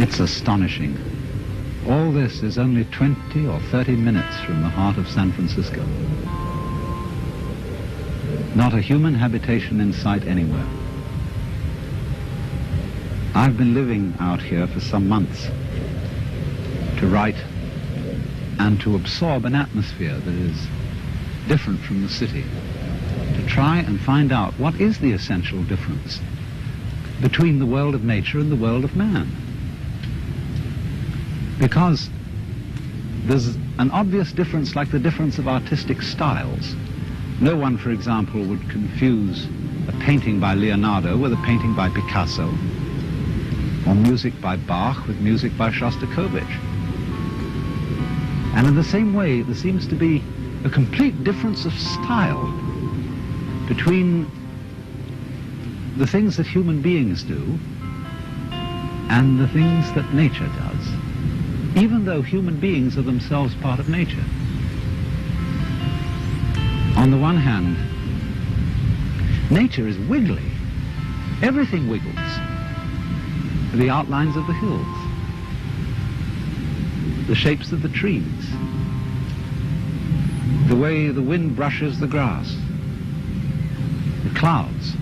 It's astonishing. All this is only 20 or 30 minutes from the heart of San Francisco. Not a human habitation in sight anywhere. I've been living out here for some months to write and to absorb an atmosphere that is different from the city, to try and find out what is the essential difference between the world of nature and the world of man. Because there's an obvious difference, like the difference of artistic styles. No one, for example, would confuse a painting by Leonardo with a painting by Picasso, or music by Bach with music by Shostakovich. And in the same way, there seems to be a complete difference of style between the things that human beings do and the things that nature does, even though human beings are themselves part of nature. On the one hand, nature is wiggly. Everything wiggles. The outlines of the hills, the shapes of the trees, the way the wind brushes the grass, the clouds,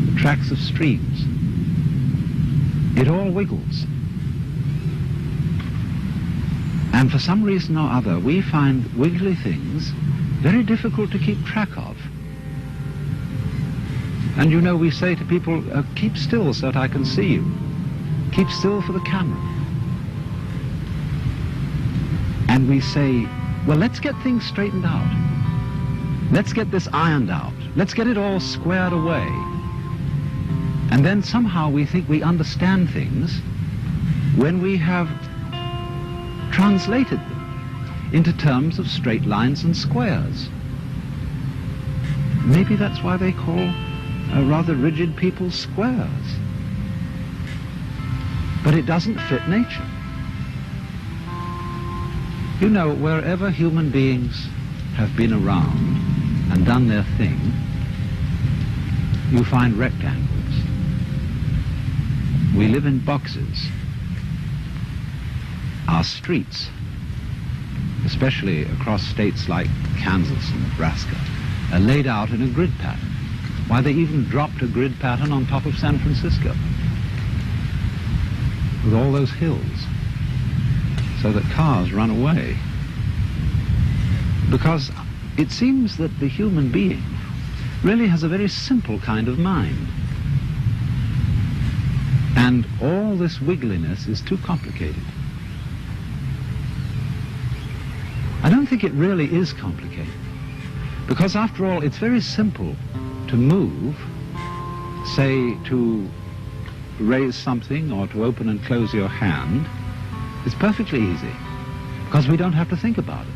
the tracks of streams. It all wiggles. And for some reason or other, we find wiggly things very difficult to keep track of. And you know, we say to people, keep still so that I can see you. Keep still for the camera. And we say, well, let's get things straightened out. Let's get this ironed out. Let's get it all squared away. And then somehow we think we understand things when we have translated them into terms of straight lines and squares. Maybe that's why they call rather rigid people squares. But it doesn't fit nature. You know, wherever human beings have been around and done their thing, you find rectangles. We live in boxes. Our streets, especially across states like Kansas and Nebraska, are laid out in a grid pattern. Why, they even dropped a grid pattern on top of San Francisco with all those hills so that cars run away. Because it seems that the human being really has a very simple kind of mind. And all this wiggliness is too complicated. I don't think it really is complicated. Because after all, it's very simple to move, say to raise something or to open and close your hand. It's perfectly easy because we don't have to think about it.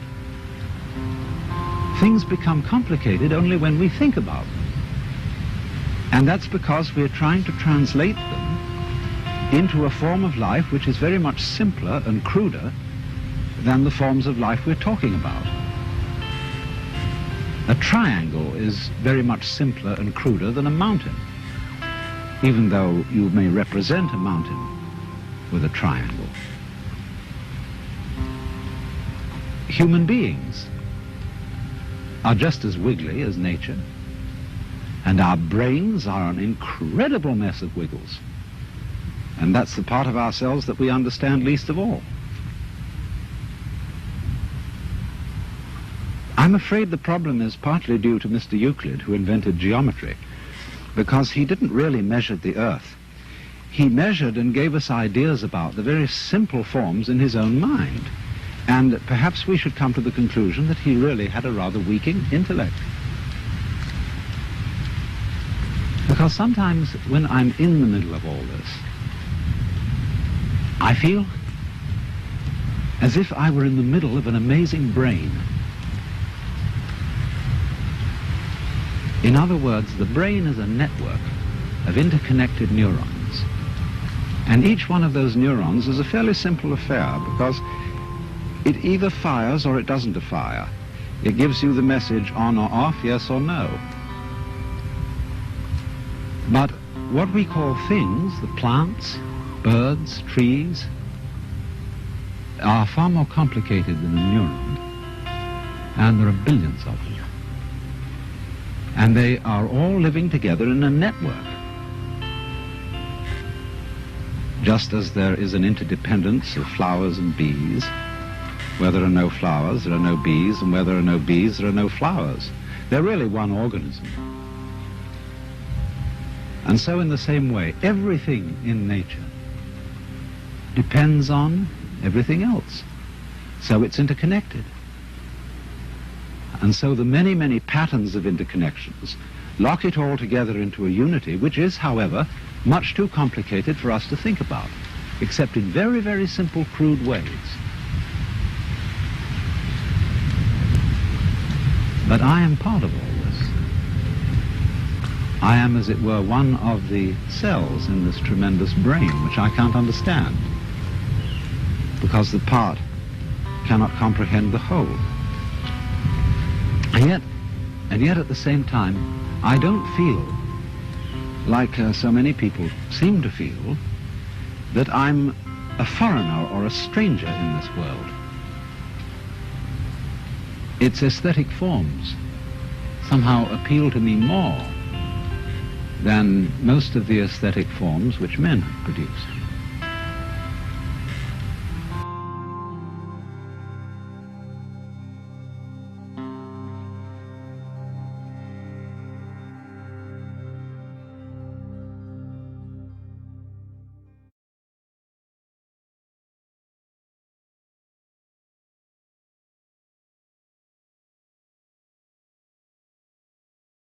Things become complicated only when we think about them. And that's because we're trying to translate them into a form of life which is very much simpler and cruder than the forms of life we're talking about. A triangle is very much simpler and cruder than a mountain, even though you may represent a mountain with a triangle. Human beings are just as wiggly as nature, and our brains are an incredible mess of wiggles. And that's the part of ourselves that we understand least of all. I'm afraid the problem is partly due to Mr. Euclid, who invented geometry, because he didn't really measure the Earth. He measured and gave us ideas about the very simple forms in his own mind. And perhaps we should come to the conclusion that he really had a rather weak intellect. Because sometimes when I'm in the middle of all this, I feel as if I were in the middle of an amazing brain. In other words, the brain is a network of interconnected neurons. And each one of those neurons is a fairly simple affair because it either fires or it doesn't fire. It gives you the message on or off, yes or no. But what we call things, the plants, birds, trees, are far more complicated than a neuron, and there are billions of them. And they are all living together in a network. Just as there is an interdependence of flowers and bees, where there are no flowers, there are no bees, and where there are no bees, there are no flowers. They're really one organism. And so in the same way, everything in nature depends on everything else. So it's interconnected. And so the many, many patterns of interconnections lock it all together into a unity, which is, however, much too complicated for us to think about, except in very, very simple, crude ways. But I am part of all this. I am, as it were, one of the cells in this tremendous brain, which I can't understand, because the part cannot comprehend the whole. And yet at the same time, I don't feel, like so many people seem to feel, that I'm a foreigner or a stranger in this world. Its aesthetic forms somehow appeal to me more than most of the aesthetic forms which men have produced.